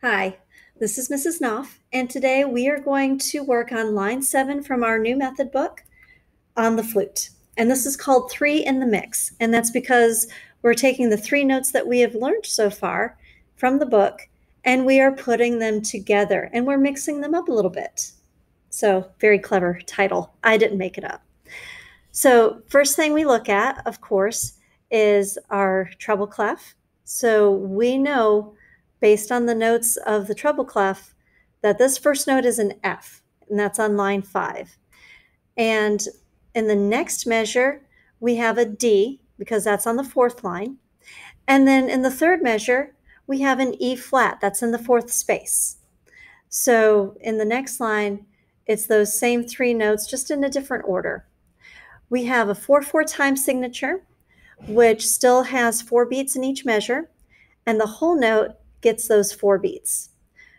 Hi, this is Mrs. Knopf, and today we are going to work on line 7 from our new method book on the flute. And this is called 3 in the mix, and that's because we're taking the 3 notes that we have learned so far from the book, and we are putting them together, and we're mixing them up a little bit. So, very clever title. I didn't make it up. So, first thing we look at, of course, is our treble clef. So we know, based on the notes of the treble clef, that this first note is an F, and that's on line 5. And in the next measure, we have a D, because that's on the 4th line. And then in the third measure, we have an E flat, that's in the 4th space. So in the next line, it's those same 3 notes, just in a different order. We have a 4/4 time signature, which still has 4 beats in each measure, and the whole note gets those 4 beats.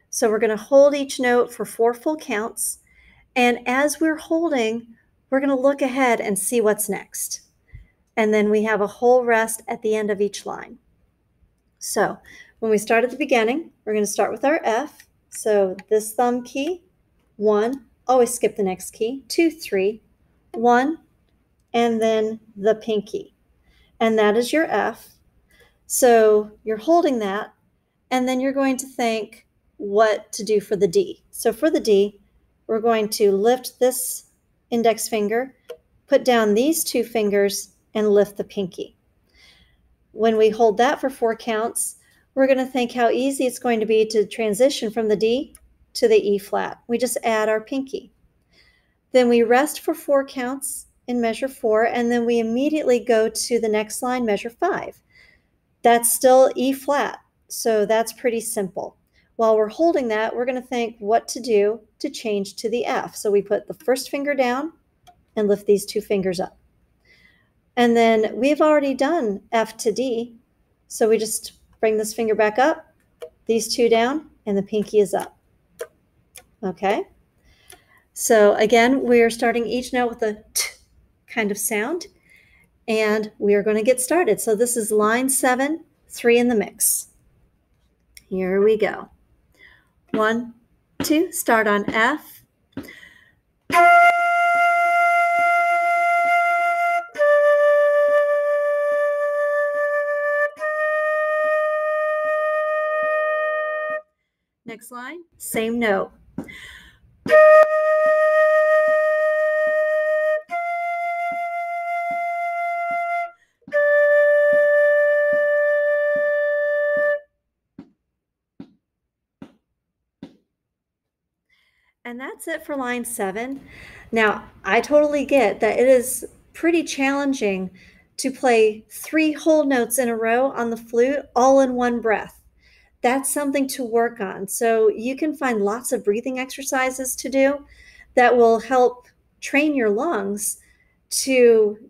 So we're going to hold each note for 4 full counts, and as we're holding, we're going to look ahead and see what's next. And then we have a whole rest at the end of each line. So when we start at the beginning, we're going to start with our F. So this thumb key, 1, always skip the next key, 2, 3, 1, and then the pinky. And that is your F. So you're holding that, and then you're going to think what to do for the D. So for the D, we're going to lift this index finger, put down these 2 fingers, and lift the pinky. When we hold that for 4 counts, we're going to think how easy it's going to be to transition from the D to the E flat. We just add our pinky. Then we rest for 4 counts in measure 4, and then we immediately go to the next line, measure 5. That's still E flat, so that's pretty simple. While we're holding that, we're going to think what to do to change to the F. So we put the first finger down and lift these 2 fingers up. And then we've already done F to D, so we just bring this finger back up, these 2 down, and the pinky is up. Okay? So again, we are starting each note with a T kind of sound, and we are going to get started. So this is line 7, 3 in the mix. Here we go. 1, 2, start on F. Next line, same note. And that's it for line 7. Now, I totally get that it is pretty challenging to play 3 whole notes in a row on the flute all in one breath. That's something to work on. So you can find lots of breathing exercises to do that will help train your lungs to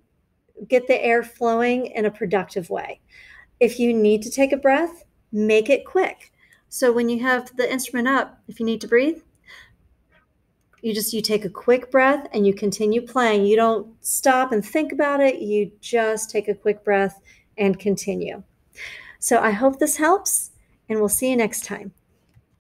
get the air flowing in a productive way. If you need to take a breath, make it quick. So when you have the instrument up, if you need to breathe, you take a quick breath and you continue playing. You don't stop and think about it. You just take a quick breath and continue. So I hope this helps, and we'll see you next time.